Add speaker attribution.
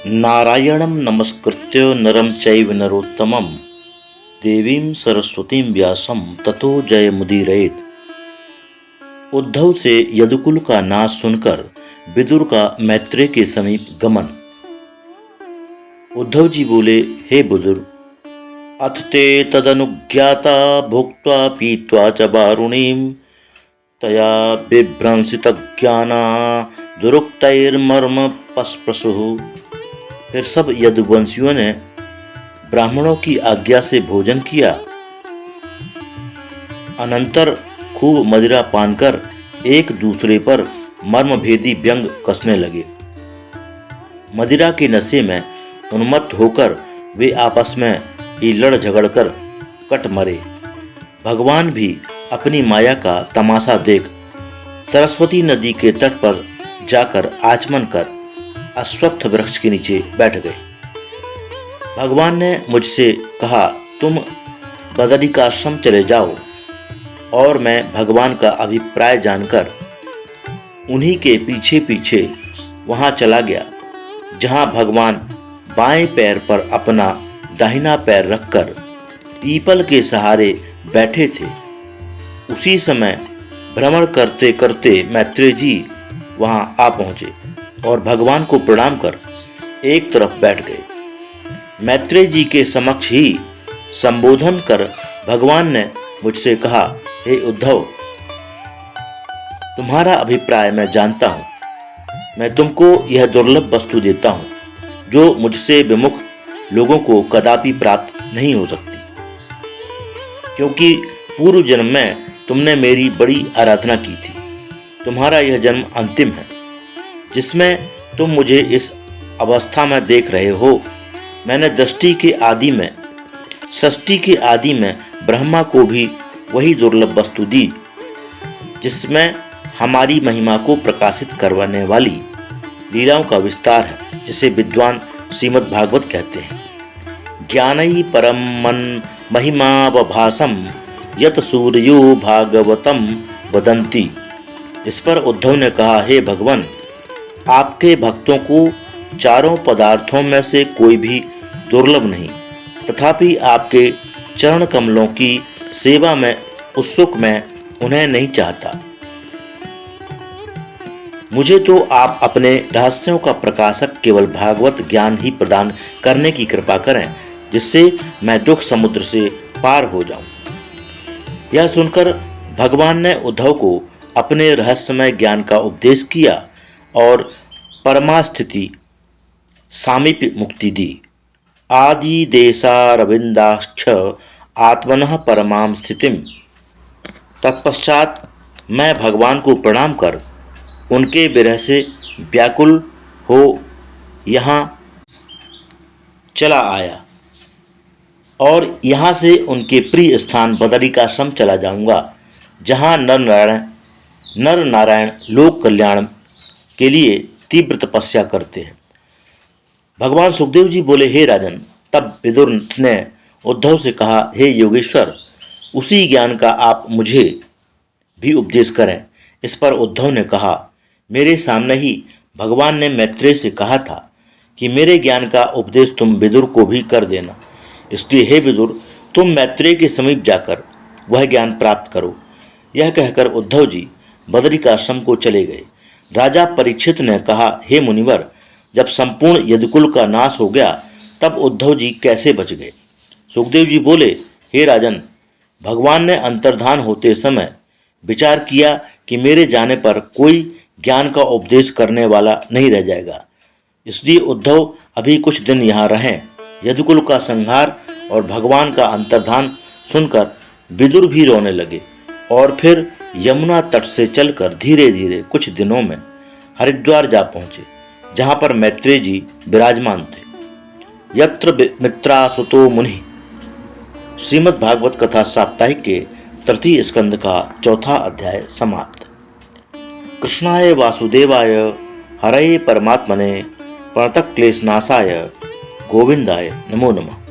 Speaker 1: नारायणं नमस्कृत्य नरं चैव नरोत्तमं देवीं सरस्वतीं व्यासं ततो जयमुदीरयेत्। उद्धव से यदुकुल का नाश सुनकर विदुर का मैत्रेय के समीप गमन। उद्धव जी बोले, हे विदुर, अथ ते तदनुज्ञाता भुक्त्वा पीत्वा च वारुणीं तया विभ्रंसितज्ञाना दुरुक्तैर्मर्म पस्पशुः। फिर सब यदुवंशियों ने ब्राह्मणों की आज्ञा से भोजन किया, अनंतर खूब मदिरा पान कर एक दूसरे पर मर्मभेदी व्यंग कसने लगे। मदिरा के नशे में उन्मत्त होकर वे आपस में ही लड़ झगड़ कर कट मरे। भगवान भी अपनी माया का तमाशा देख सरस्वती नदी के तट पर जाकर आचमन कर अश्वत्थ वृक्ष के नीचे बैठ गए। भगवान ने मुझसे कहा, तुम बदरिकाश्रम चले जाओ, और मैं भगवान का अभिप्राय जानकर उन्हीं के पीछे पीछे वहां चला गया जहां भगवान बाएं पैर पर अपना दाहिना पैर रखकर पीपल के सहारे बैठे थे। उसी समय भ्रमण करते करते मैत्रेय जी वहां आ पहुंचे और भगवान को प्रणाम कर एक तरफ बैठ गए। मैत्रेय जी के समक्ष ही संबोधन कर भगवान ने मुझसे कहा, हे उद्धव, तुम्हारा अभिप्राय मैं जानता हूं। मैं तुमको यह दुर्लभ वस्तु देता हूं जो मुझसे विमुख लोगों को कदापि प्राप्त नहीं हो सकती, क्योंकि पूर्व जन्म में तुमने मेरी बड़ी आराधना की थी। तुम्हारा यह जन्म अंतिम है जिसमें तुम मुझे इस अवस्था में देख रहे हो। मैंने षष्ठी के आदि में ब्रह्मा को भी वही दुर्लभ वस्तु दी जिसमें हमारी महिमा को प्रकाशित करवाने वाली लीलाओं का विस्तार है, जिसे विद्वान श्रीमद् भागवत कहते हैं। ज्ञानै परम मन महिमावभासम यत सूर्यो भागवतम वदन्ति। इस पर उद्धव ने कहा, हे भगवान, आपके भक्तों को चारों पदार्थों में से कोई भी दुर्लभ नहीं, तथापि आपके चरण कमलों की सेवा में उत्सुक मैं उन्हें नहीं चाहता। मुझे तो आप अपने रहस्यों का प्रकाशक केवल भागवत ज्ञान ही प्रदान करने की कृपा करें, जिससे मैं दुख समुद्र से पार हो जाऊं। यह सुनकर भगवान ने उद्धव को अपने रहस्यमय ज्ञान का उपदेश किया और परमास्थिति सामीप्य मुक्ति दी। आदि देशारविंदाक्ष आत्मनः परमां स्थितिम। तत्पश्चात मैं भगवान को प्रणाम कर उनके विरह से व्याकुल हो यहाँ चला आया और यहाँ से उनके प्रिय स्थान बदरिकाश्रम चला जाऊंगा, जहाँ नर नारायण लोक कल्याण के लिए तीव्र तपस्या करते हैं। भगवान सुखदेव जी बोले, हे राजन, तब विदुर ने उद्धव से कहा, हे योगेश्वर, उसी ज्ञान का आप मुझे भी उपदेश करें। इस पर उद्धव ने कहा, मेरे सामने ही भगवान ने मैत्रेय से कहा था कि मेरे ज्ञान का उपदेश तुम विदुर को भी कर देना। इसलिए हे विदुर, तुम मैत्रेय के समीप जाकर वह ज्ञान प्राप्त करो। यह कहकर उद्धव जी बदरिकाश्रम को चले गए। राजा परीक्षित ने कहा, हे मुनिवर, जब संपूर्ण यदुकुल का नाश हो गया तब उद्धव जी कैसे बच गए? सुखदेव जी बोले, हे राजन, भगवान ने अंतर्धान होते समय विचार किया कि मेरे जाने पर कोई ज्ञान का उपदेश करने वाला नहीं रह जाएगा। इसलिए उद्धव अभी कुछ दिन यहाँ रहें। यदुकुल का संहार और भगवान का अंतर्धान सुनकर विदुर भी रोने लगे और फिर यमुना तट से चलकर धीरे धीरे कुछ दिनों में हरिद्वार जा पहुंचे, जहां पर मैत्रेय जी विराजमान थे। यत्र मित्रासुतो मुनि। श्रीमद् भागवत कथा साप्ताहिक के तृतीय स्कंद का चौथा अध्याय समाप्त। कृष्णाय वासुदेवाय हरये परमात्मने प्रणतक्लेशनाशाय गोविंदाय नमो नमः।